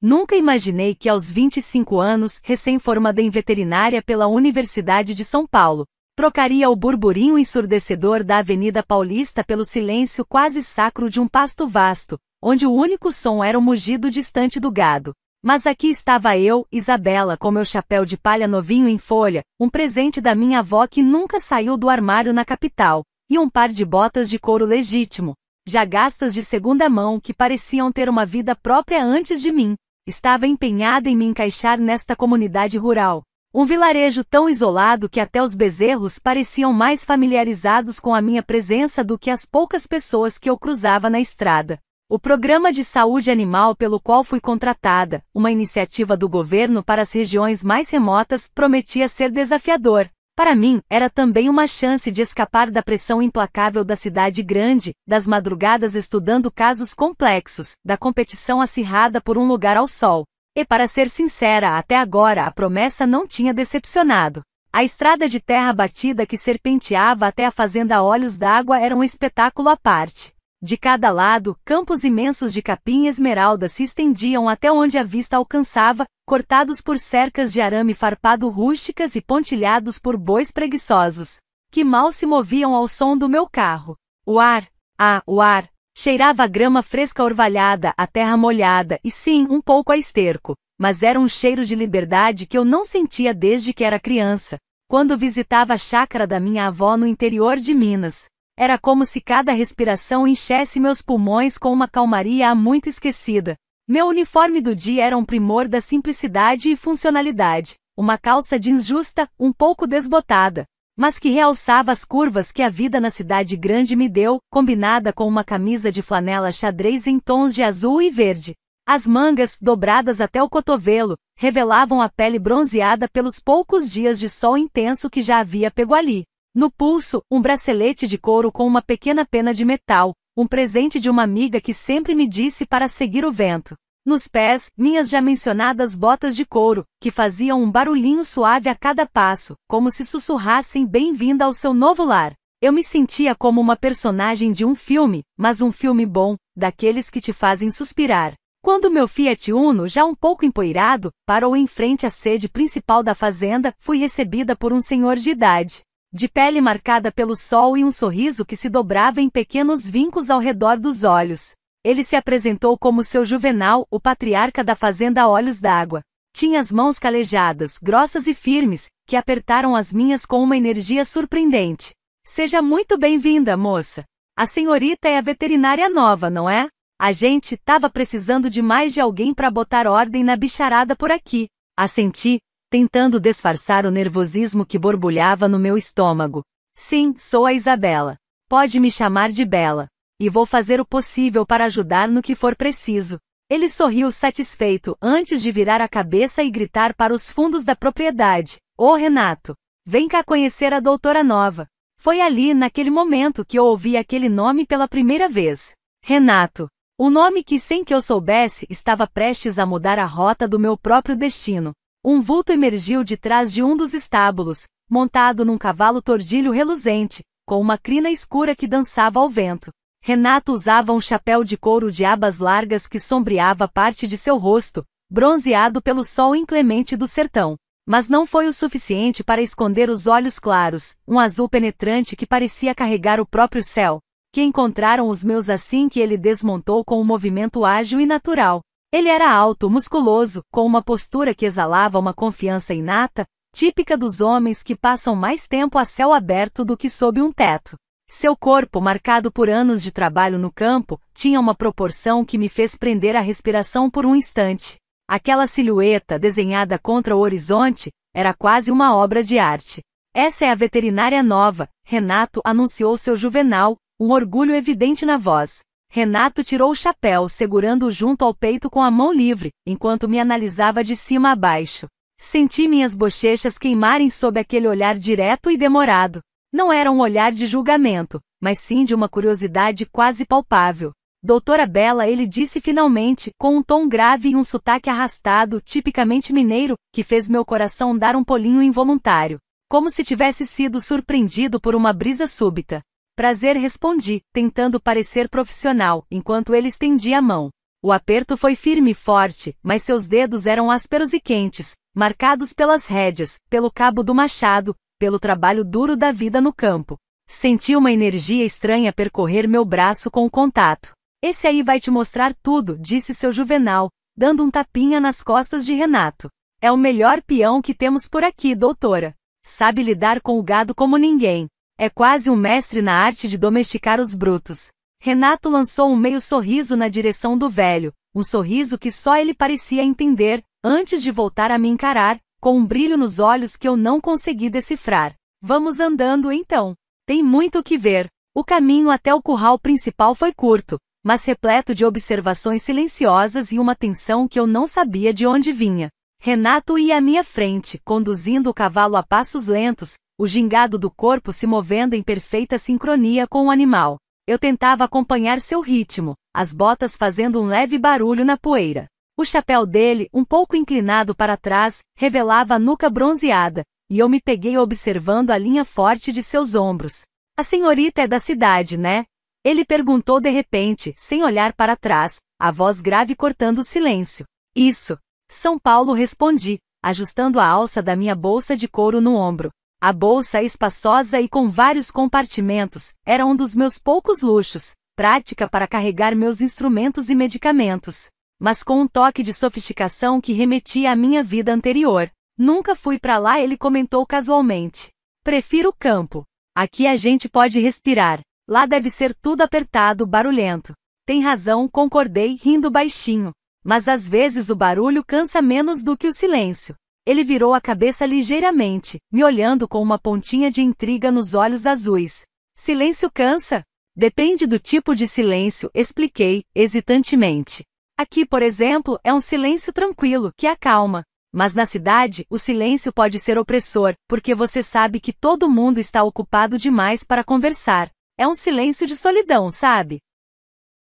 Nunca imaginei que aos 25 anos, recém-formada em veterinária pela Universidade de São Paulo, trocaria o burburinho ensurdecedor da Avenida Paulista pelo silêncio quase sacro de um pasto vasto, onde o único som era o mugido distante do gado. Mas aqui estava eu, Isabela, com meu chapéu de palha novinho em folha, um presente da minha avó que nunca saiu do armário na capital, e um par de botas de couro legítimo, já gastas de segunda mão que pareciam ter uma vida própria antes de mim. Estava empenhada em me encaixar nesta comunidade rural. Um vilarejo tão isolado que até os bezerros pareciam mais familiarizados com a minha presença do que as poucas pessoas que eu cruzava na estrada. O programa de saúde animal pelo qual fui contratada, uma iniciativa do governo para as regiões mais remotas, prometia ser desafiador. Para mim, era também uma chance de escapar da pressão implacável da cidade grande, das madrugadas estudando casos complexos, da competição acirrada por um lugar ao sol. E para ser sincera, até agora a promessa não tinha decepcionado. A estrada de terra batida que serpenteava até a fazenda Olhos d'Água era um espetáculo à parte. De cada lado, campos imensos de capim e esmeralda se estendiam até onde a vista alcançava, cortados por cercas de arame farpado rústicas e pontilhados por bois preguiçosos, que mal se moviam ao som do meu carro. O ar, cheirava a grama fresca orvalhada, a terra molhada e sim, um pouco a esterco, mas era um cheiro de liberdade que eu não sentia desde que era criança, quando visitava a chácara da minha avó no interior de Minas. Era como se cada respiração enchesse meus pulmões com uma calmaria há muito esquecida. Meu uniforme do dia era um primor da simplicidade e funcionalidade, uma calça jeans justa, um pouco desbotada, mas que realçava as curvas que a vida na cidade grande me deu, combinada com uma camisa de flanela xadrez em tons de azul e verde. As mangas, dobradas até o cotovelo, revelavam a pele bronzeada pelos poucos dias de sol intenso que já havia pego ali. No pulso, um bracelete de couro com uma pequena pena de metal, um presente de uma amiga que sempre me disse para seguir o vento. Nos pés, minhas já mencionadas botas de couro, que faziam um barulhinho suave a cada passo, como se sussurrassem bem-vinda ao seu novo lar. Eu me sentia como uma personagem de um filme, mas um filme bom, daqueles que te fazem suspirar. Quando meu Fiat Uno, já um pouco empoeirado, parou em frente à sede principal da fazenda, fui recebida por um senhor de idade, de pele marcada pelo sol e um sorriso que se dobrava em pequenos vincos ao redor dos olhos. Ele se apresentou como seu Juvenal, o patriarca da fazenda Olhos d'Água. Tinha as mãos calejadas, grossas e firmes, que apertaram as minhas com uma energia surpreendente. Seja muito bem-vinda, moça. A senhorita é a veterinária nova, não é? A gente tava precisando de mais de alguém para botar ordem na bicharada por aqui. Assenti, tentando disfarçar o nervosismo que borbulhava no meu estômago. Sim, sou a Isabela. Pode me chamar de Bela. E vou fazer o possível para ajudar no que for preciso. Ele sorriu satisfeito antes de virar a cabeça e gritar para os fundos da propriedade. Ô Renato, vem cá conhecer a doutora nova. Foi ali naquele momento que eu ouvi aquele nome pela primeira vez. Renato. Um nome que sem que eu soubesse estava prestes a mudar a rota do meu próprio destino. Um vulto emergiu de trás de um dos estábulos, montado num cavalo tordilho reluzente, com uma crina escura que dançava ao vento. Renato usava um chapéu de couro de abas largas que sombreava parte de seu rosto, bronzeado pelo sol inclemente do sertão. Mas não foi o suficiente para esconder os olhos claros, um azul penetrante que parecia carregar o próprio céu, que encontraram os meus assim que ele desmontou com um movimento ágil e natural. Ele era alto, musculoso, com uma postura que exalava uma confiança inata, típica dos homens que passam mais tempo a céu aberto do que sob um teto. Seu corpo, marcado por anos de trabalho no campo, tinha uma proporção que me fez prender a respiração por um instante. Aquela silhueta desenhada contra o horizonte era quase uma obra de arte. Essa é a veterinária nova, Renato anunciou seu Juvenal, um orgulho evidente na voz. Renato tirou o chapéu, segurando-o junto ao peito com a mão livre, enquanto me analisava de cima a baixo. Senti minhas bochechas queimarem sob aquele olhar direto e demorado. Não era um olhar de julgamento, mas sim de uma curiosidade quase palpável. Doutora Bela, ele disse finalmente, com um tom grave e um sotaque arrastado, tipicamente mineiro, que fez meu coração dar um pulinho involuntário, como se tivesse sido surpreendido por uma brisa súbita. Prazer, respondi, tentando parecer profissional, enquanto ele estendia a mão. O aperto foi firme e forte, mas seus dedos eram ásperos e quentes, marcados pelas rédeas, pelo cabo do machado, pelo trabalho duro da vida no campo. Senti uma energia estranha percorrer meu braço com o contato. Esse aí vai te mostrar tudo, disse seu Juvenal, dando um tapinha nas costas de Renato. É o melhor peão que temos por aqui, doutora. Sabe lidar com o gado como ninguém. É quase um mestre na arte de domesticar os brutos. Renato lançou um meio sorriso na direção do velho, um sorriso que só ele parecia entender, antes de voltar a me encarar, com um brilho nos olhos que eu não consegui decifrar. Vamos andando então. Tem muito o que ver. O caminho até o curral principal foi curto, mas repleto de observações silenciosas e uma tensão que eu não sabia de onde vinha. Renato ia à minha frente, conduzindo o cavalo a passos lentos, o gingado do corpo se movendo em perfeita sincronia com o animal. Eu tentava acompanhar seu ritmo, as botas fazendo um leve barulho na poeira. O chapéu dele, um pouco inclinado para trás, revelava a nuca bronzeada, e eu me peguei observando a linha forte de seus ombros. A senhorita é da cidade, né? Ele perguntou de repente, sem olhar para trás, a voz grave cortando o silêncio. Isso. São Paulo, respondi, ajustando a alça da minha bolsa de couro no ombro. A bolsa espaçosa e com vários compartimentos, era um dos meus poucos luxos, prática para carregar meus instrumentos e medicamentos. Mas com um toque de sofisticação que remetia à minha vida anterior. Nunca fui para lá, ele comentou casualmente. Prefiro o campo. Aqui a gente pode respirar. Lá deve ser tudo apertado, barulhento. Tem razão, concordei, rindo baixinho. Mas às vezes o barulho cansa menos do que o silêncio. Ele virou a cabeça ligeiramente, me olhando com uma pontinha de intriga nos olhos azuis. Silêncio cansa? Depende do tipo de silêncio, expliquei, hesitantemente. Aqui, por exemplo, é um silêncio tranquilo, que acalma. Mas na cidade, o silêncio pode ser opressor, porque você sabe que todo mundo está ocupado demais para conversar. É um silêncio de solidão, sabe?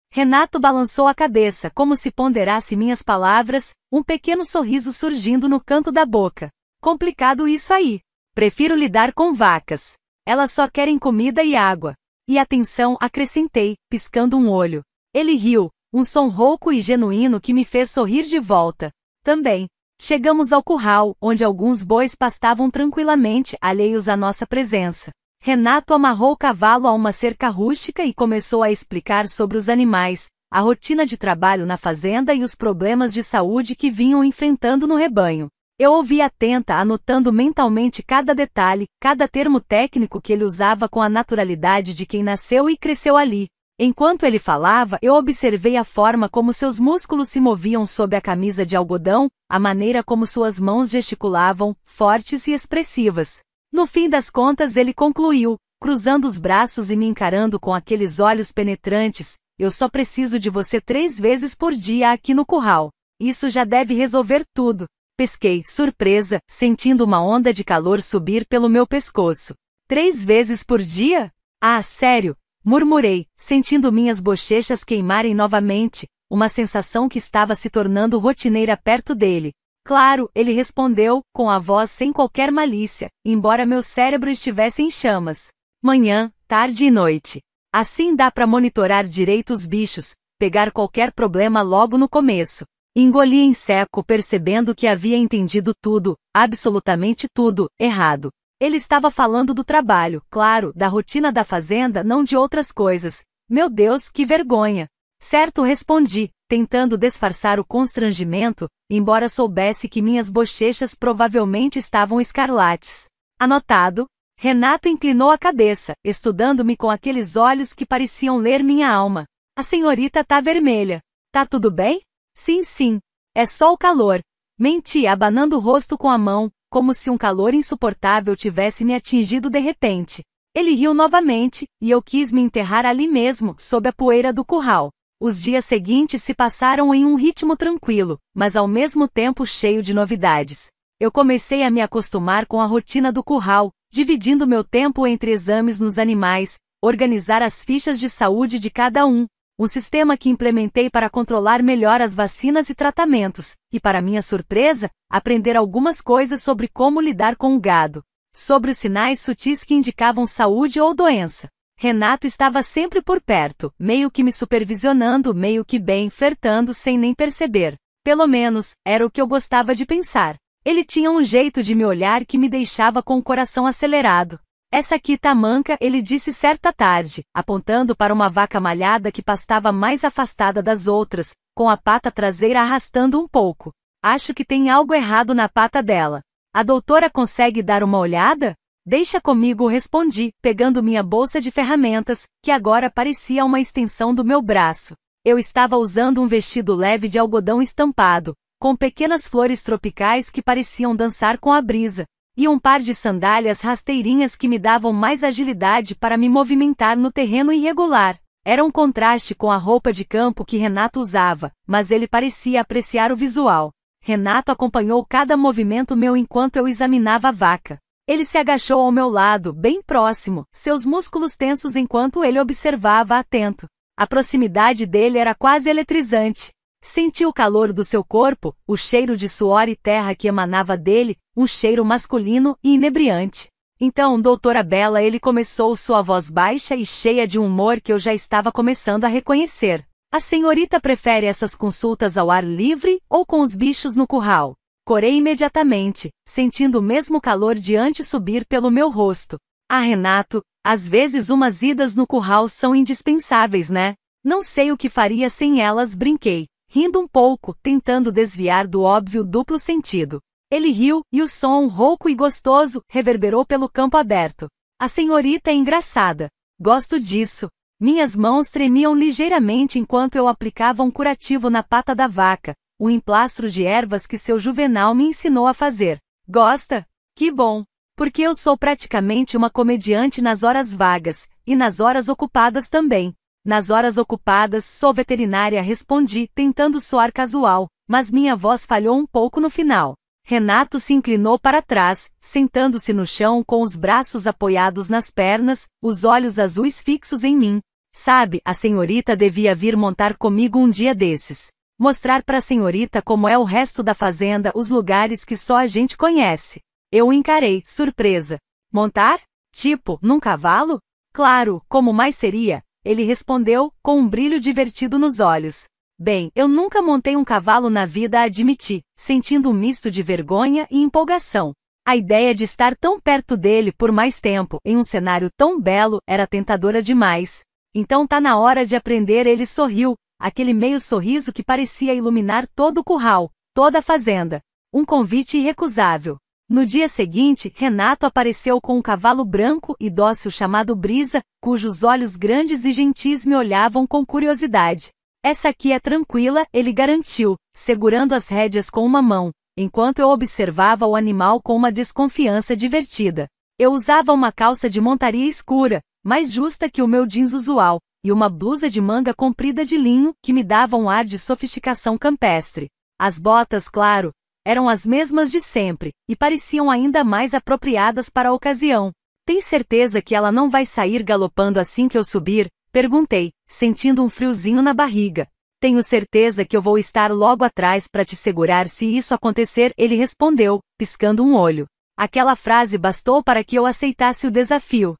Renato balançou a cabeça, como se ponderasse minhas palavras, um pequeno sorriso surgindo no canto da boca. Complicado isso aí. Prefiro lidar com vacas. Elas só querem comida e água. E atenção, acrescentei, piscando um olho. Ele riu, um som rouco e genuíno que me fez sorrir de volta. Também. Chegamos ao curral, onde alguns bois pastavam tranquilamente, alheios à nossa presença. Renato amarrou o cavalo a uma cerca rústica e começou a explicar sobre os animais, a rotina de trabalho na fazenda e os problemas de saúde que vinham enfrentando no rebanho. Eu ouvi atenta, anotando mentalmente cada detalhe, cada termo técnico que ele usava com a naturalidade de quem nasceu e cresceu ali. Enquanto ele falava, eu observei a forma como seus músculos se moviam sob a camisa de algodão, a maneira como suas mãos gesticulavam, fortes e expressivas. No fim das contas ele concluiu, cruzando os braços e me encarando com aqueles olhos penetrantes, eu só preciso de você 3 vezes por dia aqui no curral. Isso já deve resolver tudo. Pesquei, surpresa, sentindo uma onda de calor subir pelo meu pescoço. 3 vezes por dia? Ah, sério? Murmurei, sentindo minhas bochechas queimarem novamente, uma sensação que estava se tornando rotineira perto dele. Claro, ele respondeu, com a voz sem qualquer malícia, embora meu cérebro estivesse em chamas. Manhã, tarde e noite. Assim dá para monitorar direito os bichos, pegar qualquer problema logo no começo. Engoli em seco, percebendo que havia entendido tudo, absolutamente tudo, errado. Ele estava falando do trabalho, claro, da rotina da fazenda, não de outras coisas. Meu Deus, que vergonha! Certo, respondi, tentando disfarçar o constrangimento, embora soubesse que minhas bochechas provavelmente estavam escarlates. Anotado. Renato inclinou a cabeça, estudando-me com aqueles olhos que pareciam ler minha alma. A senhorita tá vermelha. Tá tudo bem? Sim, sim. É só o calor. Menti, abanando o rosto com a mão, como se um calor insuportável tivesse me atingido de repente. Ele riu novamente, e eu quis me enterrar ali mesmo, sob a poeira do curral. Os dias seguintes se passaram em um ritmo tranquilo, mas ao mesmo tempo cheio de novidades. Eu comecei a me acostumar com a rotina do curral, dividindo meu tempo entre exames nos animais, organizar as fichas de saúde de cada um sistema que implementei para controlar melhor as vacinas e tratamentos, e para minha surpresa, aprender algumas coisas sobre como lidar com o gado, sobre os sinais sutis que indicavam saúde ou doença. Renato estava sempre por perto, meio que me supervisionando, meio que bem flertando sem nem perceber. Pelo menos, era o que eu gostava de pensar. Ele tinha um jeito de me olhar que me deixava com o coração acelerado. Essa aqui tá manca, ele disse certa tarde, apontando para uma vaca malhada que pastava mais afastada das outras, com a pata traseira arrastando um pouco. Acho que tem algo errado na pata dela. A doutora consegue dar uma olhada? Deixa comigo, respondi, pegando minha bolsa de ferramentas, que agora parecia uma extensão do meu braço. Eu estava usando um vestido leve de algodão estampado, com pequenas flores tropicais que pareciam dançar com a brisa, e um par de sandálias rasteirinhas que me davam mais agilidade para me movimentar no terreno irregular. Era um contraste com a roupa de campo que Renato usava, mas ele parecia apreciar o visual. Renato acompanhou cada movimento meu enquanto eu examinava a vaca. Ele se agachou ao meu lado, bem próximo, seus músculos tensos enquanto ele observava atento. A proximidade dele era quase eletrizante. Senti o calor do seu corpo, o cheiro de suor e terra que emanava dele, um cheiro masculino e inebriante. Então, doutora Bela, ele começou, sua voz baixa e cheia de um humor que eu já estava começando a reconhecer. A senhorita prefere essas consultas ao ar livre ou com os bichos no curral? Corei imediatamente, sentindo o mesmo calor de antes subir pelo meu rosto. Ah, Renato, às vezes umas idas no curral são indispensáveis, né? Não sei o que faria sem elas, brinquei, rindo um pouco, tentando desviar do óbvio duplo sentido. Ele riu, e o som, rouco e gostoso, reverberou pelo campo aberto. A senhorita é engraçada. Gosto disso. Minhas mãos tremiam ligeiramente enquanto eu aplicava um curativo na pata da vaca, o emplastro de ervas que seu Juvenal me ensinou a fazer. Gosta? Que bom! Porque eu sou praticamente uma comediante nas horas vagas, e nas horas ocupadas também. Nas horas ocupadas, sou veterinária, respondi, tentando soar casual, mas minha voz falhou um pouco no final. Renato se inclinou para trás, sentando-se no chão com os braços apoiados nas pernas, os olhos azuis fixos em mim. Sabe, a senhorita devia vir montar comigo um dia desses. Mostrar para a senhorita como é o resto da fazenda, os lugares que só a gente conhece. Eu o encarei, surpresa. Montar? Tipo, num cavalo? Claro, como mais seria? Ele respondeu, com um brilho divertido nos olhos. Bem, eu nunca montei um cavalo na vida, admiti, sentindo um misto de vergonha e empolgação. A ideia de estar tão perto dele por mais tempo, em um cenário tão belo, era tentadora demais. Então tá na hora de aprender, ele sorriu, aquele meio sorriso que parecia iluminar todo o curral, toda a fazenda. Um convite irrecusável. No dia seguinte, Renato apareceu com um cavalo branco e dócil chamado Brisa, cujos olhos grandes e gentis me olhavam com curiosidade. Essa aqui é tranquila, ele garantiu, segurando as rédeas com uma mão, enquanto eu observava o animal com uma desconfiança divertida. Eu usava uma calça de montaria escura, mais justa que o meu jeans usual, e uma blusa de manga comprida de linho, que me dava um ar de sofisticação campestre. As botas, claro, eram as mesmas de sempre, e pareciam ainda mais apropriadas para a ocasião. Tem certeza que ela não vai sair galopando assim que eu subir? Perguntei, sentindo um friozinho na barriga. Tenho certeza que eu vou estar logo atrás para te segurar se isso acontecer, ele respondeu, piscando um olho. Aquela frase bastou para que eu aceitasse o desafio.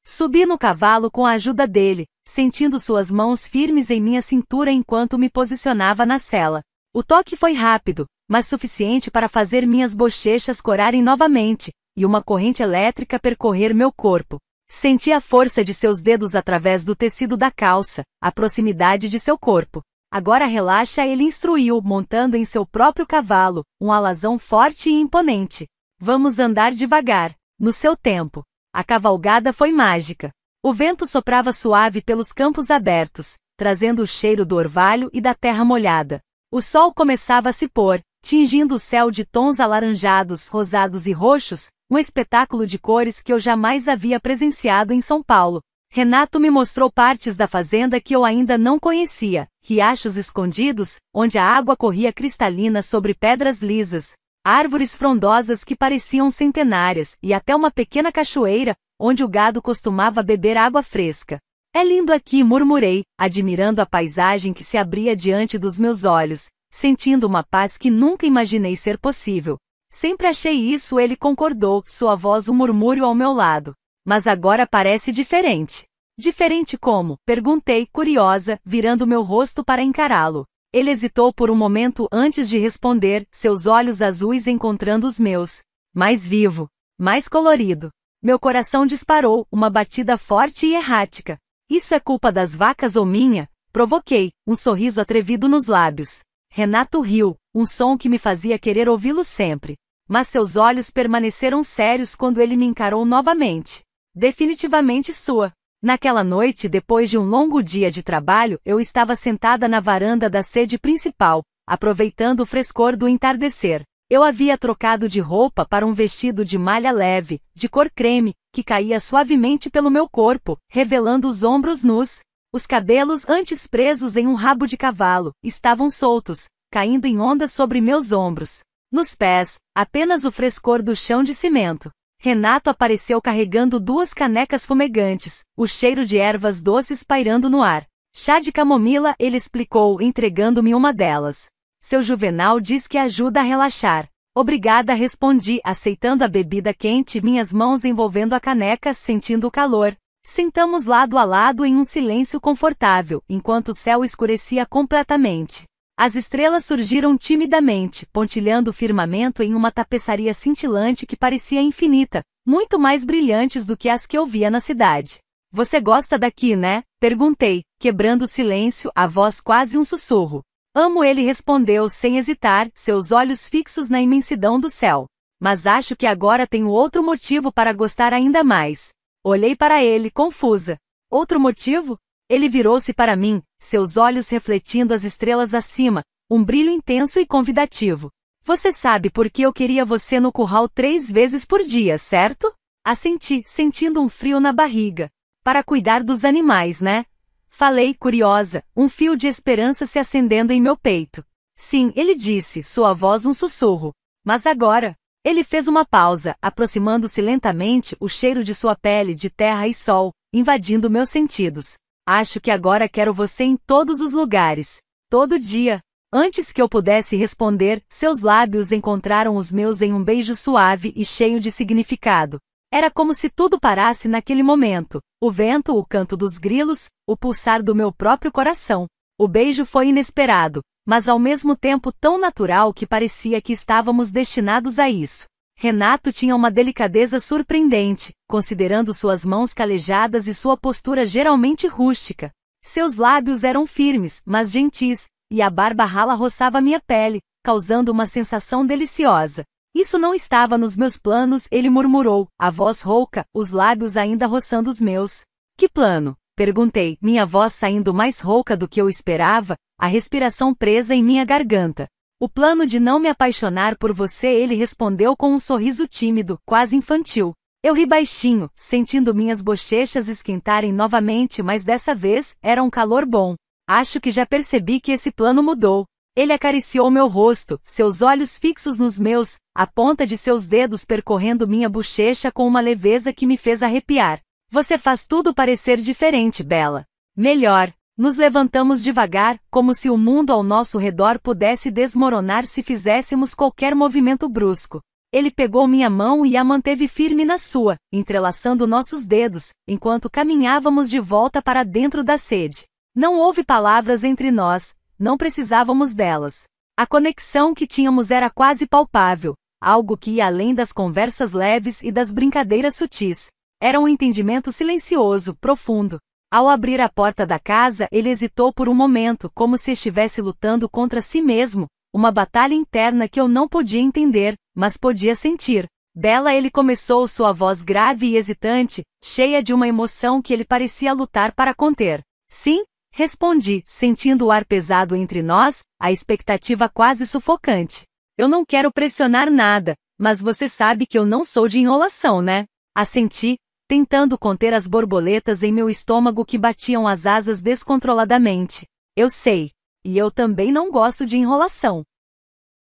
Subi no cavalo com a ajuda dele, sentindo suas mãos firmes em minha cintura enquanto me posicionava na sela. O toque foi rápido, mas suficiente para fazer minhas bochechas corarem novamente, e uma corrente elétrica percorrer meu corpo. Senti a força de seus dedos através do tecido da calça, a proximidade de seu corpo. Agora relaxa, ele instruiu, montando em seu próprio cavalo, um alazão forte e imponente. Vamos andar devagar, no seu tempo. A cavalgada foi mágica. O vento soprava suave pelos campos abertos, trazendo o cheiro do orvalho e da terra molhada. O sol começava a se pôr, tingindo o céu de tons alaranjados, rosados e roxos, um espetáculo de cores que eu jamais havia presenciado em São Paulo. Renato me mostrou partes da fazenda que eu ainda não conhecia, riachos escondidos, onde a água corria cristalina sobre pedras lisas, árvores frondosas que pareciam centenárias, e até uma pequena cachoeira, onde o gado costumava beber água fresca. É lindo aqui, murmurei, admirando a paisagem que se abria diante dos meus olhos, sentindo uma paz que nunca imaginei ser possível. Sempre achei isso, ele concordou, sua voz um murmúrio ao meu lado. Mas agora parece diferente. Diferente como? Perguntei, curiosa, virando meu rosto para encará-lo. Ele hesitou por um momento antes de responder, seus olhos azuis encontrando os meus. Mais vivo. Mais colorido. Meu coração disparou, uma batida forte e errática. Isso é culpa das vacas ou minha? Provoquei, um sorriso atrevido nos lábios. Renato riu, um som que me fazia querer ouvi-lo sempre. Mas seus olhos permaneceram sérios quando ele me encarou novamente. Definitivamente sua. Naquela noite, depois de um longo dia de trabalho, eu estava sentada na varanda da sede principal, aproveitando o frescor do entardecer. Eu havia trocado de roupa para um vestido de malha leve, de cor creme, que caía suavemente pelo meu corpo, revelando os ombros nus. Os cabelos, antes presos em um rabo de cavalo, estavam soltos, caindo em ondas sobre meus ombros. Nos pés, apenas o frescor do chão de cimento. Renato apareceu carregando 2 canecas fumegantes, o cheiro de ervas doces pairando no ar. Chá de camomila, ele explicou, entregando-me uma delas. Seu Juvenal diz que ajuda a relaxar. Obrigada, respondi, aceitando a bebida quente, minhas mãos envolvendo a caneca, sentindo o calor. Sentamos lado a lado em um silêncio confortável, enquanto o céu escurecia completamente. As estrelas surgiram timidamente, pontilhando o firmamento em uma tapeçaria cintilante que parecia infinita, muito mais brilhantes do que as que eu via na cidade. Você gosta daqui, né? Perguntei, quebrando o silêncio, a voz quase um sussurro. Amo, ele respondeu sem hesitar, seus olhos fixos na imensidão do céu. Mas acho que agora tenho outro motivo para gostar ainda mais. Olhei para ele, confusa. Outro motivo? Ele virou-se para mim, seus olhos refletindo as estrelas acima, um brilho intenso e convidativo. Você sabe por que eu queria você no curral 3 vezes por dia, certo? Assenti, sentindo um frio na barriga. Para cuidar dos animais, né? Falei, curiosa, um fio de esperança se acendendo em meu peito. Sim, ele disse, sua voz um sussurro. Mas agora? Ele fez uma pausa, aproximando-se lentamente, o cheiro de sua pele de terra e sol, invadindo meus sentidos. Acho que agora quero você em todos os lugares. Todo dia. Antes que eu pudesse responder, seus lábios encontraram os meus em um beijo suave e cheio de significado. Era como se tudo parasse naquele momento. O vento, o canto dos grilos, o pulsar do meu próprio coração. O beijo foi inesperado, mas ao mesmo tempo tão natural que parecia que estávamos destinados a isso. Renato tinha uma delicadeza surpreendente, considerando suas mãos calejadas e sua postura geralmente rústica. Seus lábios eram firmes, mas gentis, e a barba rala roçava minha pele, causando uma sensação deliciosa. Isso não estava nos meus planos, ele murmurou, a voz rouca, os lábios ainda roçando os meus. Que plano? Perguntei, minha voz saindo mais rouca do que eu esperava, a respiração presa em minha garganta. O plano de não me apaixonar por você, ele respondeu com um sorriso tímido, quase infantil. Eu ri baixinho, sentindo minhas bochechas esquentarem novamente, mas dessa vez, era um calor bom. Acho que já percebi que esse plano mudou. Ele acariciou meu rosto, seus olhos fixos nos meus, a ponta de seus dedos percorrendo minha bochecha com uma leveza que me fez arrepiar. Você faz tudo parecer diferente, Bela. Melhor. Nos levantamos devagar, como se o mundo ao nosso redor pudesse desmoronar se fizéssemos qualquer movimento brusco. Ele pegou minha mão e a manteve firme na sua, entrelaçando nossos dedos, enquanto caminhávamos de volta para dentro da sede. Não houve palavras entre nós, não precisávamos delas. A conexão que tínhamos era quase palpável, algo que ia além das conversas leves e das brincadeiras sutis. Era um entendimento silencioso, profundo. Ao abrir a porta da casa, ele hesitou por um momento, como se estivesse lutando contra si mesmo, uma batalha interna que eu não podia entender, mas podia sentir. Bela, ele começou, sua voz grave e hesitante, cheia de uma emoção que ele parecia lutar para conter. Sim, respondi, sentindo o ar pesado entre nós, a expectativa quase sufocante. Eu não quero pressionar nada, mas você sabe que eu não sou de enrolação, né? Assenti, tentando conter as borboletas em meu estômago que batiam as asas descontroladamente. Eu sei. E eu também não gosto de enrolação.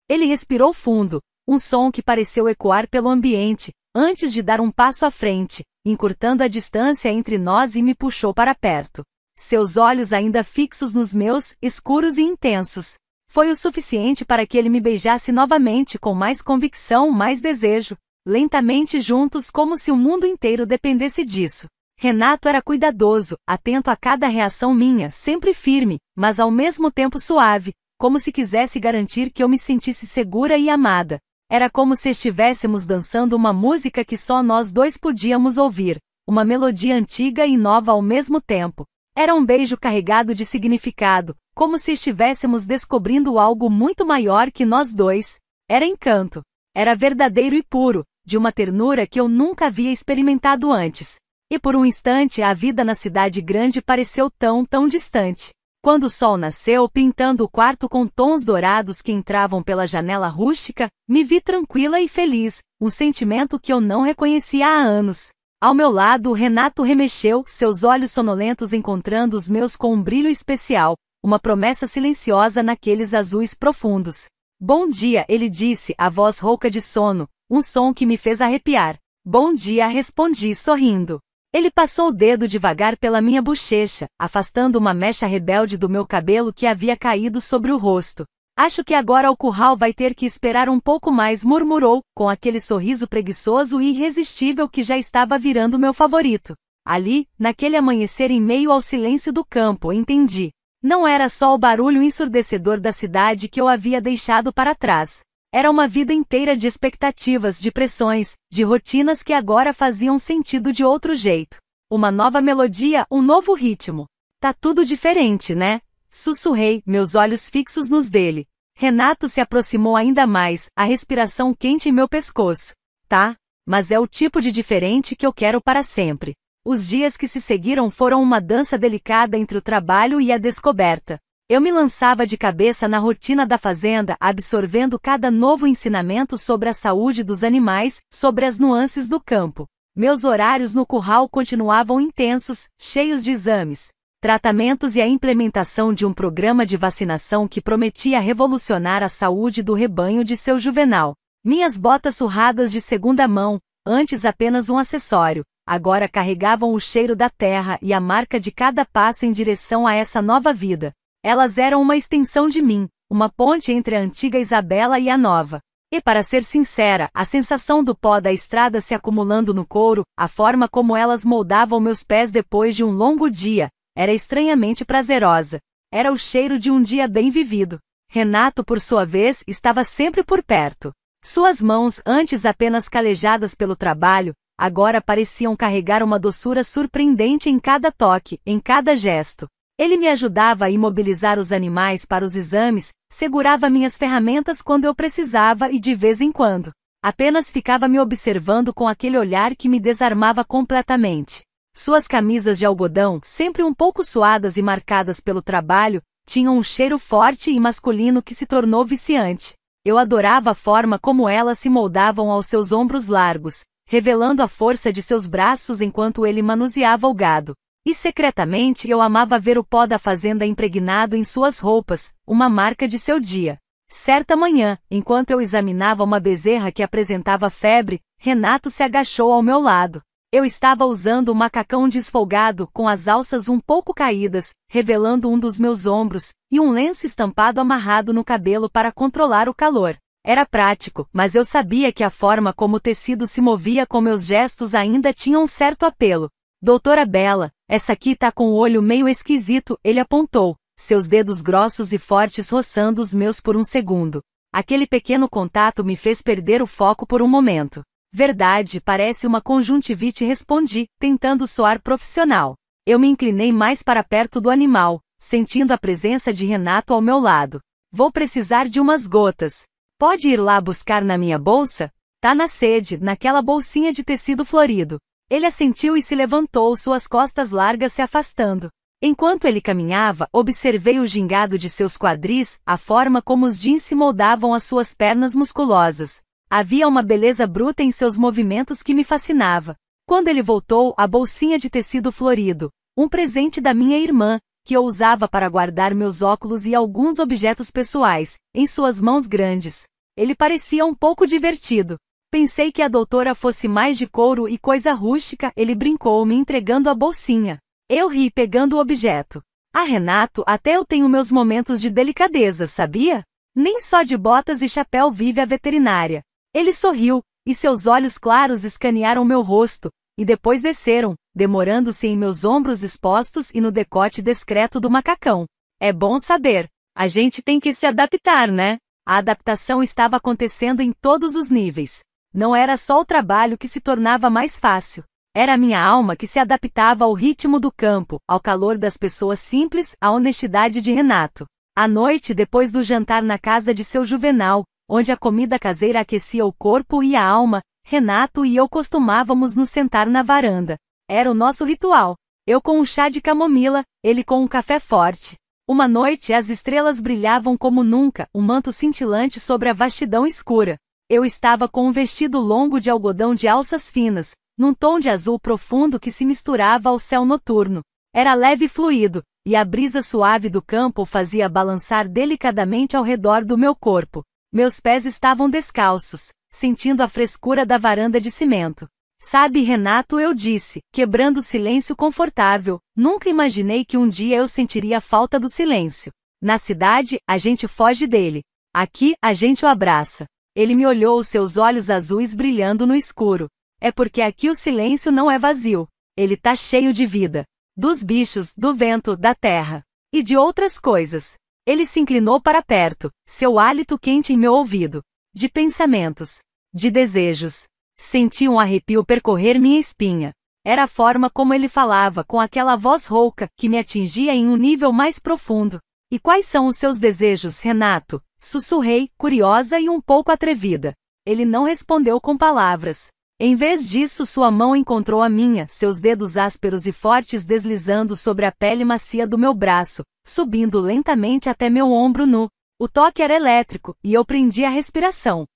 Ele respirou fundo, um som que pareceu ecoar pelo ambiente, antes de dar um passo à frente, encurtando a distância entre nós e me puxou para perto. Seus olhos ainda fixos nos meus, escuros e intensos. Foi o suficiente para que ele me beijasse novamente com mais convicção, mais desejo. lentamente juntos como se o mundo inteiro dependesse disso. Renato era cuidadoso, atento a cada reação minha, sempre firme, mas ao mesmo tempo suave, como se quisesse garantir que eu me sentisse segura e amada. Era como se estivéssemos dançando uma música que só nós dois podíamos ouvir, uma melodia antiga e nova ao mesmo tempo. Era um beijo carregado de significado, como se estivéssemos descobrindo algo muito maior que nós dois. Era encanto. Era verdadeiro e puro, de uma ternura que eu nunca havia experimentado antes. E por um instante a vida na cidade grande pareceu tão distante. Quando o sol nasceu pintando o quarto com tons dourados que entravam pela janela rústica, me vi tranquila e feliz, um sentimento que eu não reconhecia há anos. Ao meu lado, Renato remexeu, seus olhos sonolentos encontrando os meus com um brilho especial, uma promessa silenciosa naqueles azuis profundos. Bom dia, ele disse, a voz rouca de sono, um som que me fez arrepiar. Bom dia, respondi sorrindo. Ele passou o dedo devagar pela minha bochecha, afastando uma mecha rebelde do meu cabelo que havia caído sobre o rosto. Acho que agora o curral vai ter que esperar um pouco mais, murmurou, com aquele sorriso preguiçoso e irresistível que já estava virando meu favorito. Ali, naquele amanhecer em meio ao silêncio do campo, entendi. Não era só o barulho ensurdecedor da cidade que eu havia deixado para trás. Era uma vida inteira de expectativas, de pressões, de rotinas que agora faziam sentido de outro jeito. Uma nova melodia, um novo ritmo. Tá tudo diferente, né? Sussurrei, meus olhos fixos nos dele. Renato se aproximou ainda mais, a respiração quente em meu pescoço. Tá, mas é o tipo de diferente que eu quero para sempre. Os dias que se seguiram foram uma dança delicada entre o trabalho e a descoberta. Eu me lançava de cabeça na rotina da fazenda, absorvendo cada novo ensinamento sobre a saúde dos animais, sobre as nuances do campo. Meus horários no curral continuavam intensos, cheios de exames, tratamentos e a implementação de um programa de vacinação que prometia revolucionar a saúde do rebanho de seu Juvenal. Minhas botas surradas de segunda mão, antes apenas um acessório, agora carregavam o cheiro da terra e a marca de cada passo em direção a essa nova vida. Elas eram uma extensão de mim, uma ponte entre a antiga Isabela e a nova. E para ser sincera, a sensação do pó da estrada se acumulando no couro, a forma como elas moldavam meus pés depois de um longo dia, era estranhamente prazerosa. Era o cheiro de um dia bem vivido. Renato, por sua vez, estava sempre por perto. Suas mãos, antes apenas calejadas pelo trabalho, agora pareciam carregar uma doçura surpreendente em cada toque, em cada gesto. Ele me ajudava a imobilizar os animais para os exames, segurava minhas ferramentas quando eu precisava e de vez em quando apenas ficava me observando com aquele olhar que me desarmava completamente. Suas camisas de algodão, sempre um pouco suadas e marcadas pelo trabalho, tinham um cheiro forte e masculino que se tornou viciante. Eu adorava a forma como elas se moldavam aos seus ombros largos, revelando a força de seus braços enquanto ele manuseava o gado. E secretamente eu amava ver o pó da fazenda impregnado em suas roupas, uma marca de seu dia. Certa manhã, enquanto eu examinava uma bezerra que apresentava febre, Renato se agachou ao meu lado. Eu estava usando um macacão desfolgado com as alças um pouco caídas, revelando um dos meus ombros, e um lenço estampado amarrado no cabelo para controlar o calor. Era prático, mas eu sabia que a forma como o tecido se movia com meus gestos ainda tinha um certo apelo. Doutora Bela, essa aqui tá com o olho meio esquisito, ele apontou, seus dedos grossos e fortes roçando os meus por um segundo. Aquele pequeno contato me fez perder o foco por um momento. Verdade, parece uma conjuntivite, respondi, tentando soar profissional. Eu me inclinei mais para perto do animal, sentindo a presença de Renato ao meu lado. Vou precisar de umas gotas. Pode ir lá buscar na minha bolsa? Tá na sede, naquela bolsinha de tecido florido. Ele assentiu e se levantou, suas costas largas se afastando. Enquanto ele caminhava, observei o gingado de seus quadris, a forma como os jeans se moldavam às suas pernas musculosas. Havia uma beleza bruta em seus movimentos que me fascinava. Quando ele voltou, a bolsinha de tecido florido, um presente da minha irmã, que eu usava para guardar meus óculos e alguns objetos pessoais, em suas mãos grandes. Ele parecia um pouco divertido. Pensei que a doutora fosse mais de couro e coisa rústica, ele brincou me entregando a bolsinha. Eu ri pegando o objeto. Ah, Renato, até eu tenho meus momentos de delicadeza, sabia? Nem só de botas e chapéu vive a veterinária. Ele sorriu, e seus olhos claros escanearam meu rosto, e depois desceram, demorando-se em meus ombros expostos e no decote discreto do macacão. É bom saber. A gente tem que se adaptar, né? A adaptação estava acontecendo em todos os níveis. Não era só o trabalho que se tornava mais fácil. Era a minha alma que se adaptava ao ritmo do campo, ao calor das pessoas simples, à honestidade de Renato. À noite, depois do jantar na casa de seu Juvenal, onde a comida caseira aquecia o corpo e a alma, Renato e eu costumávamos nos sentar na varanda. Era o nosso ritual. Eu com um chá de camomila, ele com um café forte. Uma noite as estrelas brilhavam como nunca, um manto cintilante sobre a vastidão escura. Eu estava com um vestido longo de algodão de alças finas, num tom de azul profundo que se misturava ao céu noturno. Era leve e fluido, e a brisa suave do campo o fazia balançar delicadamente ao redor do meu corpo. Meus pés estavam descalços, sentindo a frescura da varanda de cimento. Sabe, Renato, eu disse, quebrando o silêncio confortável, nunca imaginei que um dia eu sentiria falta do silêncio. Na cidade, a gente foge dele. Aqui, a gente o abraça. Ele me olhou, seus olhos azuis brilhando no escuro. É porque aqui o silêncio não é vazio. Ele tá cheio de vida. Dos bichos, do vento, da terra. E de outras coisas. Ele se inclinou para perto, seu hálito quente em meu ouvido. De pensamentos. De desejos. Senti um arrepio percorrer minha espinha. Era a forma como ele falava, com aquela voz rouca, que me atingia em um nível mais profundo. E quais são os seus desejos, Renato? Sussurrei, curiosa e um pouco atrevida. Ele não respondeu com palavras. Em vez disso, sua mão encontrou a minha, seus dedos ásperos e fortes deslizando sobre a pele macia do meu braço, subindo lentamente até meu ombro nu. O toque era elétrico, e eu prendi a respiração.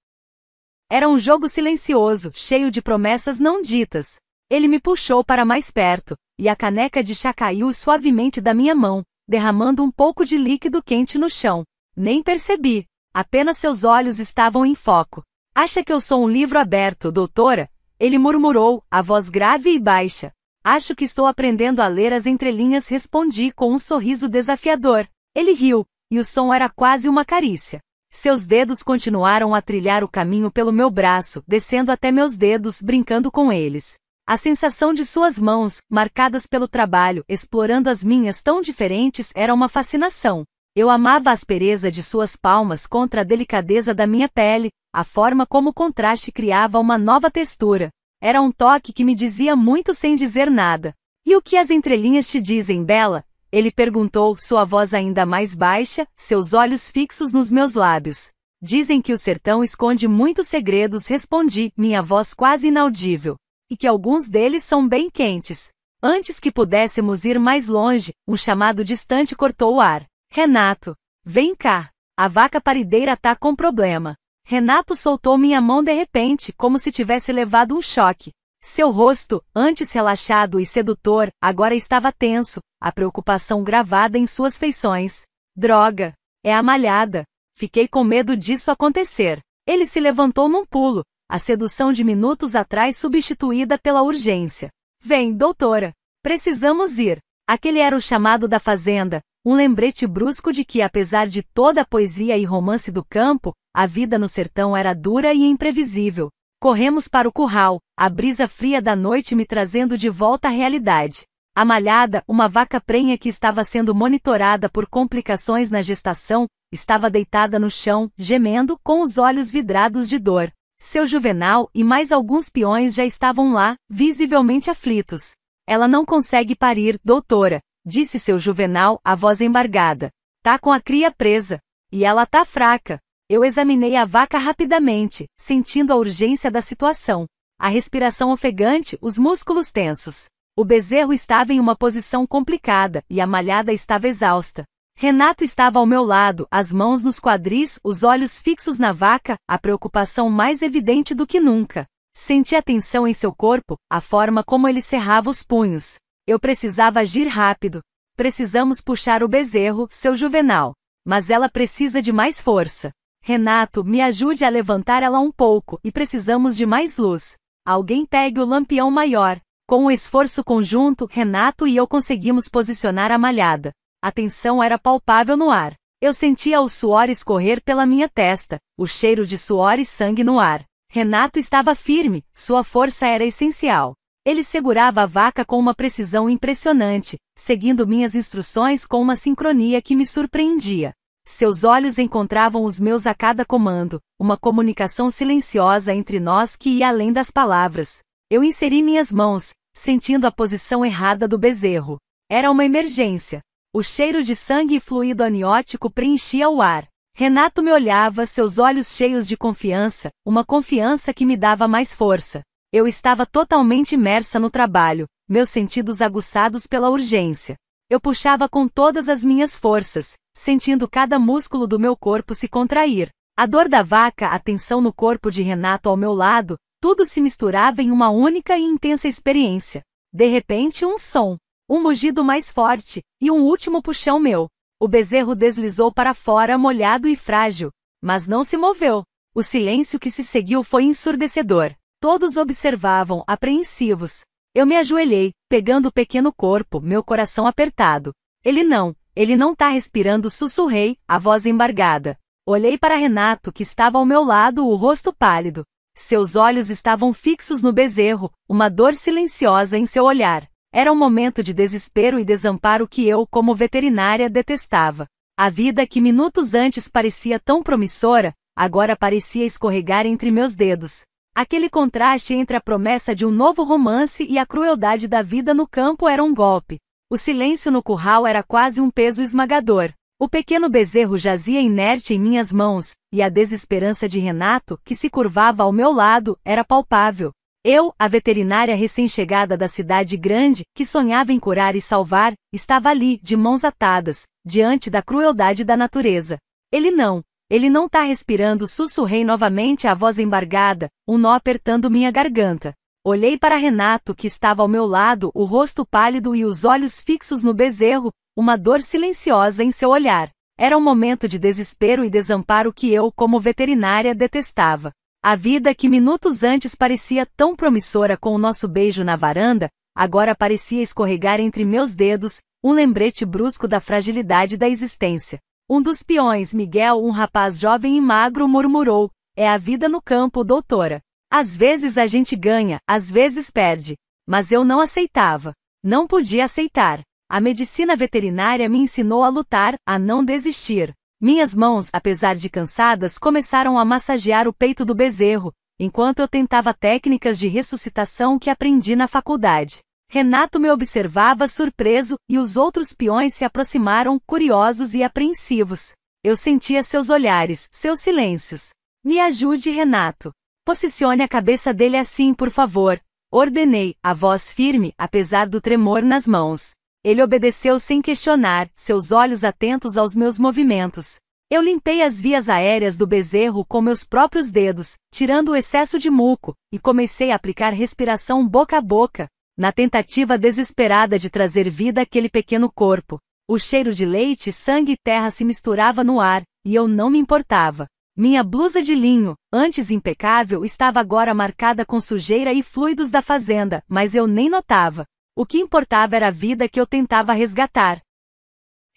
Era um jogo silencioso, cheio de promessas não ditas. Ele me puxou para mais perto, e a caneca de chá caiu suavemente da minha mão, derramando um pouco de líquido quente no chão. Nem percebi. Apenas seus olhos estavam em foco. Acha que eu sou um livro aberto, doutora? Ele murmurou, a voz grave e baixa. Acho que estou aprendendo a ler as entrelinhas, respondi com um sorriso desafiador. Ele riu, e o som era quase uma carícia. Seus dedos continuaram a trilhar o caminho pelo meu braço, descendo até meus dedos, brincando com eles. A sensação de suas mãos, marcadas pelo trabalho, explorando as minhas tão diferentes, era uma fascinação. Eu amava a aspereza de suas palmas contra a delicadeza da minha pele, a forma como o contraste criava uma nova textura. Era um toque que me dizia muito sem dizer nada. E o que as entrelinhas te dizem, Bela? Ele perguntou, sua voz ainda mais baixa, seus olhos fixos nos meus lábios. Dizem que o sertão esconde muitos segredos, respondi, minha voz quase inaudível. E que alguns deles são bem quentes. Antes que pudéssemos ir mais longe, um chamado distante cortou o ar. Renato, vem cá. A vaca parideira tá com problema. Renato soltou minha mão de repente, como se tivesse levado um choque. Seu rosto, antes relaxado e sedutor, agora estava tenso, a preocupação gravada em suas feições. Droga! É a malhada. Fiquei com medo disso acontecer. Ele se levantou num pulo, a sedução de minutos atrás substituída pela urgência. Vem, doutora. Precisamos ir. Aquele era o chamado da fazenda, um lembrete brusco de que, apesar de toda a poesia e romance do campo, a vida no sertão era dura e imprevisível. Corremos para o curral, a brisa fria da noite me trazendo de volta à realidade. A malhada, uma vaca prenha que estava sendo monitorada por complicações na gestação, estava deitada no chão, gemendo, com os olhos vidrados de dor. Seu Juvenal e mais alguns peões já estavam lá, visivelmente aflitos. Ela não consegue parir, doutora, disse seu Juvenal, a voz embargada. Tá com a cria presa. E ela tá fraca. Eu examinei a vaca rapidamente, sentindo a urgência da situação. A respiração ofegante, os músculos tensos. O bezerro estava em uma posição complicada, e a malhada estava exausta. Renato estava ao meu lado, as mãos nos quadris, os olhos fixos na vaca, a preocupação mais evidente do que nunca. Senti a tensão em seu corpo, a forma como ele cerrava os punhos. Eu precisava agir rápido. Precisamos puxar o bezerro, seu Juvenal. Mas ela precisa de mais força. Renato, me ajude a levantar ela um pouco, e precisamos de mais luz. Alguém pegue o lampião maior. Com um esforço conjunto, Renato e eu conseguimos posicionar a malhada. A tensão era palpável no ar. Eu sentia o suor escorrer pela minha testa, o cheiro de suor e sangue no ar. Renato estava firme, sua força era essencial. Ele segurava a vaca com uma precisão impressionante, seguindo minhas instruções com uma sincronia que me surpreendia. Seus olhos encontravam os meus a cada comando, uma comunicação silenciosa entre nós que ia além das palavras. Eu inseri minhas mãos, sentindo a posição errada do bezerro. Era uma emergência. O cheiro de sangue e fluido amniótico preenchia o ar. Renato me olhava, seus olhos cheios de confiança, uma confiança que me dava mais força. Eu estava totalmente imersa no trabalho, meus sentidos aguçados pela urgência. Eu puxava com todas as minhas forças, sentindo cada músculo do meu corpo se contrair. A dor da vaca, a tensão no corpo de Renato ao meu lado, tudo se misturava em uma única e intensa experiência. De repente um som, um mugido mais forte, e um último puxão meu. O bezerro deslizou para fora molhado e frágil, mas não se moveu. O silêncio que se seguiu foi ensurdecedor. Todos observavam, apreensivos. Eu me ajoelhei, pegando o pequeno corpo, meu coração apertado. Ele não tá respirando, sussurrei, a voz embargada. Olhei para Renato, que estava ao meu lado, o rosto pálido. Seus olhos estavam fixos no bezerro, uma dor silenciosa em seu olhar. Era um momento de desespero e desamparo que eu, como veterinária, detestava. A vida que minutos antes parecia tão promissora, agora parecia escorregar entre meus dedos. Aquele contraste entre a promessa de um novo romance e a crueldade da vida no campo era um golpe. O silêncio no curral era quase um peso esmagador. O pequeno bezerro jazia inerte em minhas mãos, e a desesperança de Renato, que se curvava ao meu lado, era palpável. Eu, a veterinária recém-chegada da cidade grande, que sonhava em curar e salvar, estava ali, de mãos atadas, diante da crueldade da natureza. Ele não tá respirando, sussurrei novamente, a voz embargada, um nó apertando minha garganta. Olhei para Renato, que estava ao meu lado, o rosto pálido e os olhos fixos no bezerro, uma dor silenciosa em seu olhar. Era um momento de desespero e desamparo que eu, como veterinária, detestava. A vida que minutos antes parecia tão promissora com o nosso beijo na varanda, agora parecia escorregar entre meus dedos, um lembrete brusco da fragilidade da existência. Um dos peões, Miguel, um rapaz jovem e magro, murmurou, é a vida no campo, doutora. Às vezes a gente ganha, às vezes perde. Mas eu não aceitava. Não podia aceitar. A medicina veterinária me ensinou a lutar, a não desistir. Minhas mãos, apesar de cansadas, começaram a massagear o peito do bezerro, enquanto eu tentava técnicas de ressuscitação que aprendi na faculdade. Renato me observava surpreso, e os outros peões se aproximaram, curiosos e apreensivos. Eu sentia seus olhares, seus silêncios. Me ajude, Renato. Posicione a cabeça dele assim, por favor. Ordenei, a voz firme, apesar do tremor nas mãos. Ele obedeceu sem questionar, seus olhos atentos aos meus movimentos. Eu limpei as vias aéreas do bezerro com meus próprios dedos, tirando o excesso de muco, e comecei a aplicar respiração boca a boca, na tentativa desesperada de trazer vida àquele pequeno corpo. O cheiro de leite, sangue e terra se misturava no ar, e eu não me importava. Minha blusa de linho, antes impecável, estava agora marcada com sujeira e fluidos da fazenda, mas eu nem notava. O que importava era a vida que eu tentava resgatar.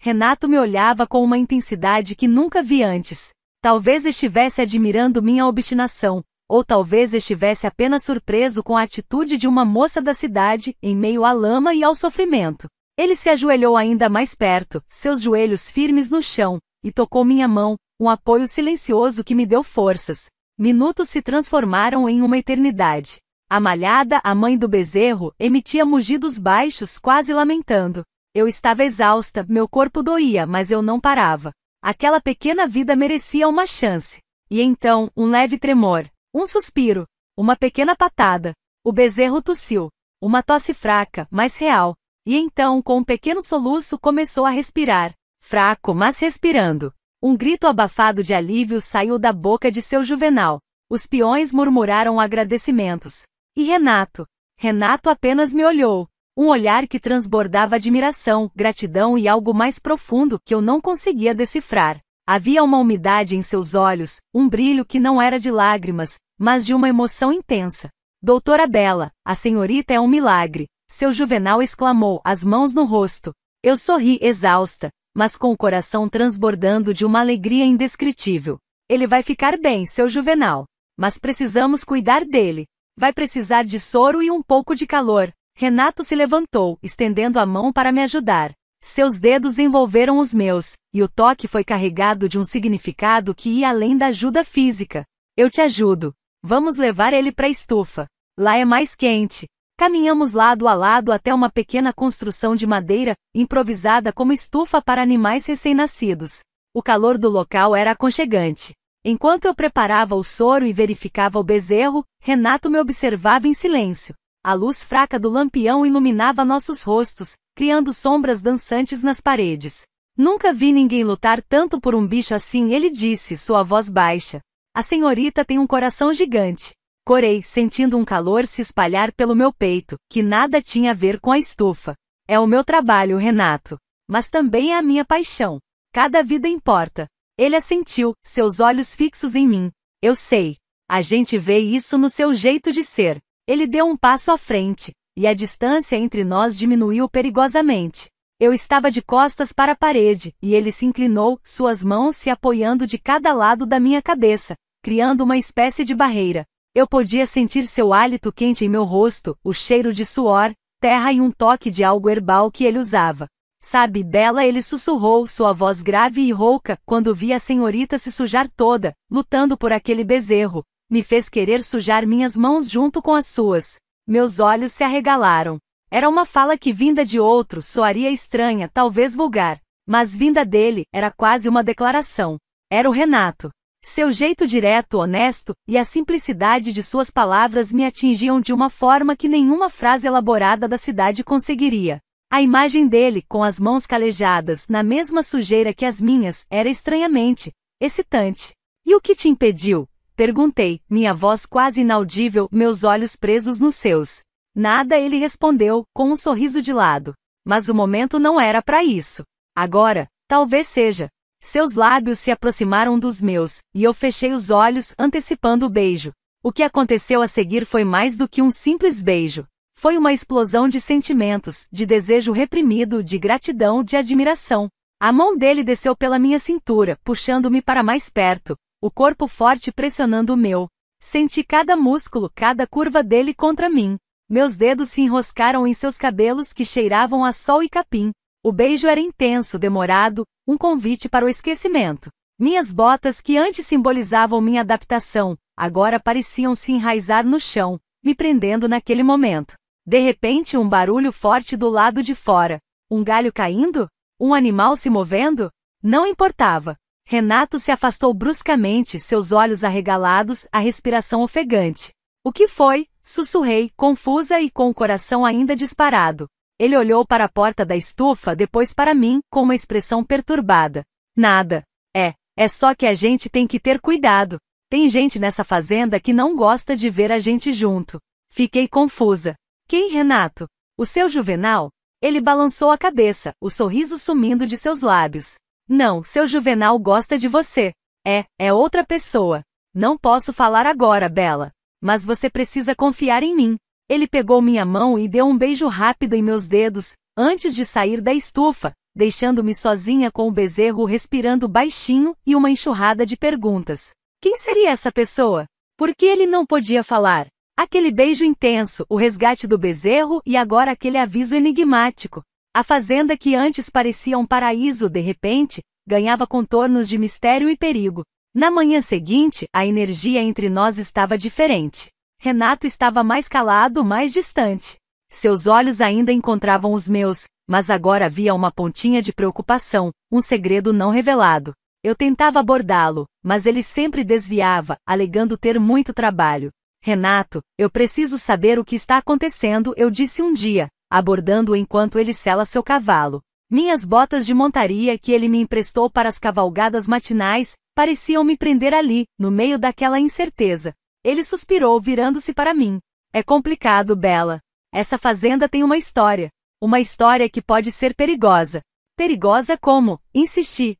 Renato me olhava com uma intensidade que nunca vi antes. Talvez estivesse admirando minha obstinação, ou talvez estivesse apenas surpreso com a atitude de uma moça da cidade, em meio à lama e ao sofrimento. Ele se ajoelhou ainda mais perto, seus joelhos firmes no chão, e tocou minha mão, um apoio silencioso que me deu forças. Minutos se transformaram em uma eternidade. A malhada, a mãe do bezerro, emitia mugidos baixos, quase lamentando. Eu estava exausta, meu corpo doía, mas eu não parava. Aquela pequena vida merecia uma chance. E então, um leve tremor, um suspiro, uma pequena patada. O bezerro tossiu. Uma tosse fraca, mas real. E então, com um pequeno soluço, começou a respirar. Fraco, mas respirando. Um grito abafado de alívio saiu da boca de seu juvenal. Os peões murmuraram agradecimentos. E Renato apenas me olhou. Um olhar que transbordava admiração, gratidão e algo mais profundo que eu não conseguia decifrar. Havia uma umidade em seus olhos, um brilho que não era de lágrimas, mas de uma emoção intensa. Doutora Bela, a senhorita é um milagre, seu juvenal exclamou, as mãos no rosto. Eu sorri, exausta, mas com o coração transbordando de uma alegria indescritível. Ele vai ficar bem, seu juvenal. Mas precisamos cuidar dele. Vai precisar de soro e um pouco de calor. Renato se levantou, estendendo a mão para me ajudar. Seus dedos envolveram os meus, e o toque foi carregado de um significado que ia além da ajuda física. Eu te ajudo. Vamos levar ele para a estufa. Lá é mais quente. Caminhamos lado a lado até uma pequena construção de madeira, improvisada como estufa para animais recém-nascidos. O calor do local era aconchegante. Enquanto eu preparava o soro e verificava o bezerro, Renato me observava em silêncio. A luz fraca do lampião iluminava nossos rostos, criando sombras dançantes nas paredes. Nunca vi ninguém lutar tanto por um bicho assim, ele disse, sua voz baixa. A senhorita tem um coração gigante. Corei, sentindo um calor se espalhar pelo meu peito, que nada tinha a ver com a estufa. É o meu trabalho, Renato. Mas também é a minha paixão. Cada vida importa. Ele assentiu, seus olhos fixos em mim. Eu sei. A gente vê isso no seu jeito de ser. Ele deu um passo à frente, e a distância entre nós diminuiu perigosamente. Eu estava de costas para a parede, e ele se inclinou, suas mãos se apoiando de cada lado da minha cabeça, criando uma espécie de barreira. Eu podia sentir seu hálito quente em meu rosto, o cheiro de suor, terra e um toque de algo herbal que ele usava. Sabe, Bela, ele sussurrou, sua voz grave e rouca, quando vi a senhorita se sujar toda, lutando por aquele bezerro. Me fez querer sujar minhas mãos junto com as suas. Meus olhos se arregalaram. Era uma fala que vinda de outro soaria estranha, talvez vulgar. Mas vinda dele, era quase uma declaração. Era o Renato. Seu jeito direto, honesto, e a simplicidade de suas palavras me atingiam de uma forma que nenhuma frase elaborada da cidade conseguiria. A imagem dele, com as mãos calejadas, na mesma sujeira que as minhas, era estranhamente excitante. E o que te impediu? Perguntei, minha voz quase inaudível, meus olhos presos nos seus. Nada, ele respondeu, com um sorriso de lado. Mas o momento não era para isso. Agora, talvez seja. Seus lábios se aproximaram dos meus, e eu fechei os olhos, antecipando o beijo. O que aconteceu a seguir foi mais do que um simples beijo. Foi uma explosão de sentimentos, de desejo reprimido, de gratidão, de admiração. A mão dele desceu pela minha cintura, puxando-me para mais perto, o corpo forte pressionando o meu. Senti cada músculo, cada curva dele contra mim. Meus dedos se enroscaram em seus cabelos que cheiravam a sol e capim. O beijo era intenso, demorado, um convite para o esquecimento. Minhas botas, que antes simbolizavam minha adaptação, agora pareciam se enraizar no chão, me prendendo naquele momento. De repente, um barulho forte do lado de fora. Um galho caindo? Um animal se movendo? Não importava. Renato se afastou bruscamente, seus olhos arregalados, a respiração ofegante. O que foi? Sussurrei, confusa e com o coração ainda disparado. Ele olhou para a porta da estufa, depois para mim, com uma expressão perturbada. Nada. É só que a gente tem que ter cuidado. Tem gente nessa fazenda que não gosta de ver a gente junto. Fiquei confusa. Quem, Renato? O seu Juvenal? Ele balançou a cabeça, o sorriso sumindo de seus lábios. Não, seu Juvenal gosta de você. É outra pessoa. Não posso falar agora, Bela. Mas você precisa confiar em mim. Ele pegou minha mão e deu um beijo rápido em meus dedos, antes de sair da estufa, deixando-me sozinha com o bezerro respirando baixinho e uma enxurrada de perguntas. Quem seria essa pessoa? Por que ele não podia falar? Aquele beijo intenso, o resgate do bezerro e agora aquele aviso enigmático. A fazenda que antes parecia um paraíso de repente, ganhava contornos de mistério e perigo. Na manhã seguinte, a energia entre nós estava diferente. Renato estava mais calado, mais distante. Seus olhos ainda encontravam os meus, mas agora havia uma pontinha de preocupação, um segredo não revelado. Eu tentava abordá-lo, mas ele sempre desviava, alegando ter muito trabalho. Renato, eu preciso saber o que está acontecendo, eu disse um dia, abordando-o enquanto ele sela seu cavalo. Minhas botas de montaria que ele me emprestou para as cavalgadas matinais, pareciam me prender ali, no meio daquela incerteza. Ele suspirou virando-se para mim. É complicado, Bela. Essa fazenda tem uma história. Uma história que pode ser perigosa. Perigosa como? Insisti.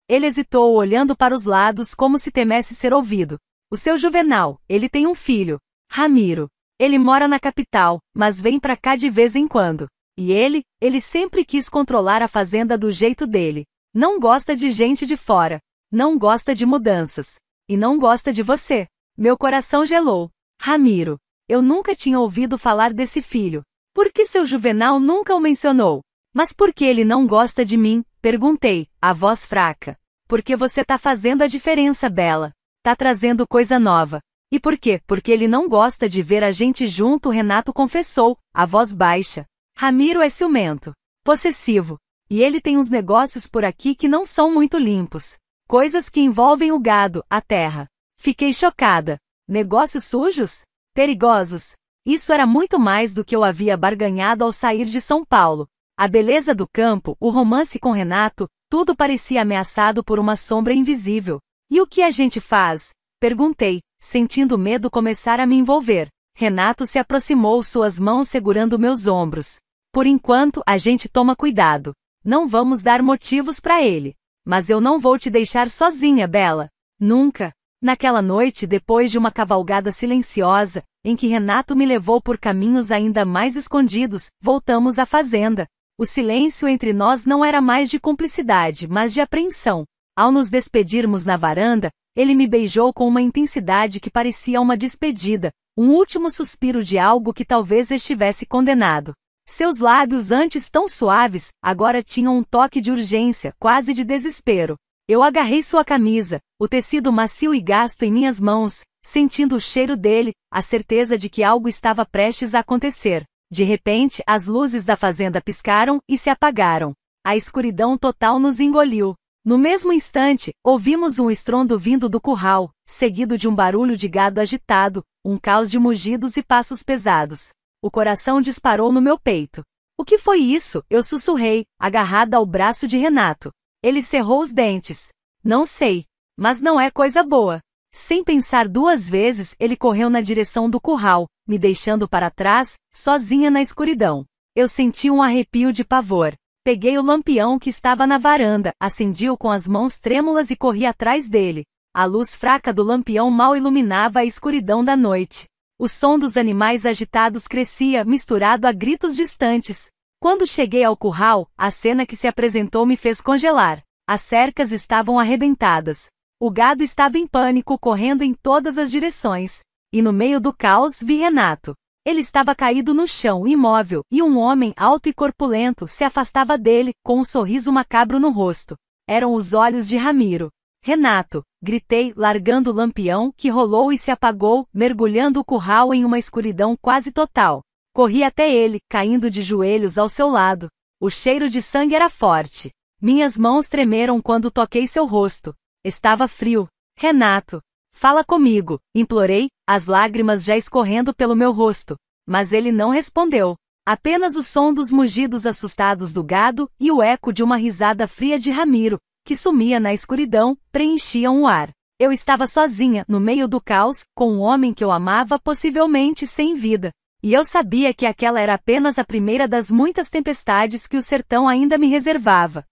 Ele hesitou olhando para os lados como se temesse ser ouvido. O seu Juvenal, ele tem um filho. Ramiro. Ele mora na capital, mas vem pra cá de vez em quando. E ele sempre quis controlar a fazenda do jeito dele. Não gosta de gente de fora. Não gosta de mudanças. E não gosta de você. Meu coração gelou. Ramiro. Eu nunca tinha ouvido falar desse filho. Por que seu Juvenal nunca o mencionou? Mas por que ele não gosta de mim? Perguntei, a voz fraca. Porque você tá fazendo a diferença, Bela. Tá trazendo coisa nova. E por quê? Porque ele não gosta de ver a gente junto, Renato confessou, a voz baixa. Ramiro é ciumento. Possessivo. E ele tem uns negócios por aqui que não são muito limpos. Coisas que envolvem o gado, a terra. Fiquei chocada. Negócios sujos? Perigosos. Isso era muito mais do que eu havia barganhado ao sair de São Paulo. A beleza do campo, o romance com Renato, tudo parecia ameaçado por uma sombra invisível. E o que a gente faz? Perguntei, sentindo medo começar a me envolver. Renato se aproximou, suas mãos segurando meus ombros. Por enquanto, a gente toma cuidado. Não vamos dar motivos para ele. Mas eu não vou te deixar sozinha, Bela. Nunca. Naquela noite, depois de uma cavalgada silenciosa, em que Renato me levou por caminhos ainda mais escondidos, voltamos à fazenda. O silêncio entre nós não era mais de cumplicidade, mas de apreensão. Ao nos despedirmos na varanda, ele me beijou com uma intensidade que parecia uma despedida, um último suspiro de algo que talvez estivesse condenado. Seus lábios, antes tão suaves, agora tinham um toque de urgência, quase de desespero. Eu agarrei sua camisa, o tecido macio e gasto em minhas mãos, sentindo o cheiro dele, a certeza de que algo estava prestes a acontecer. De repente, as luzes da fazenda piscaram e se apagaram. A escuridão total nos engoliu. No mesmo instante, ouvimos um estrondo vindo do curral, seguido de um barulho de gado agitado, um caos de mugidos e passos pesados. O coração disparou no meu peito. O que foi isso? Eu sussurrei, agarrada ao braço de Renato. Ele cerrou os dentes. Não sei. Mas não é coisa boa. Sem pensar duas vezes, ele correu na direção do curral, me deixando para trás, sozinha na escuridão. Eu senti um arrepio de pavor. Peguei o lampião que estava na varanda, acendi-o com as mãos trêmulas e corri atrás dele. A luz fraca do lampião mal iluminava a escuridão da noite. O som dos animais agitados crescia, misturado a gritos distantes. Quando cheguei ao curral, a cena que se apresentou me fez congelar. As cercas estavam arrebentadas. O gado estava em pânico, correndo em todas as direções. E no meio do caos vi Renato. Ele estava caído no chão, imóvel, e um homem alto e corpulento se afastava dele, com um sorriso macabro no rosto. Eram os olhos de Ramiro. Renato! Gritei, largando o lampião, que rolou e se apagou, mergulhando o curral em uma escuridão quase total. Corri até ele, caindo de joelhos ao seu lado. O cheiro de sangue era forte. Minhas mãos tremeram quando toquei seu rosto. Estava frio. Renato! Fala comigo, implorei, as lágrimas já escorrendo pelo meu rosto. Mas ele não respondeu. Apenas o som dos mugidos assustados do gado e o eco de uma risada fria de Ramiro, que sumia na escuridão, preenchiam o ar. Eu estava sozinha, no meio do caos, com um homem que eu amava, possivelmente sem vida. E eu sabia que aquela era apenas a primeira das muitas tempestades que o sertão ainda me reservava.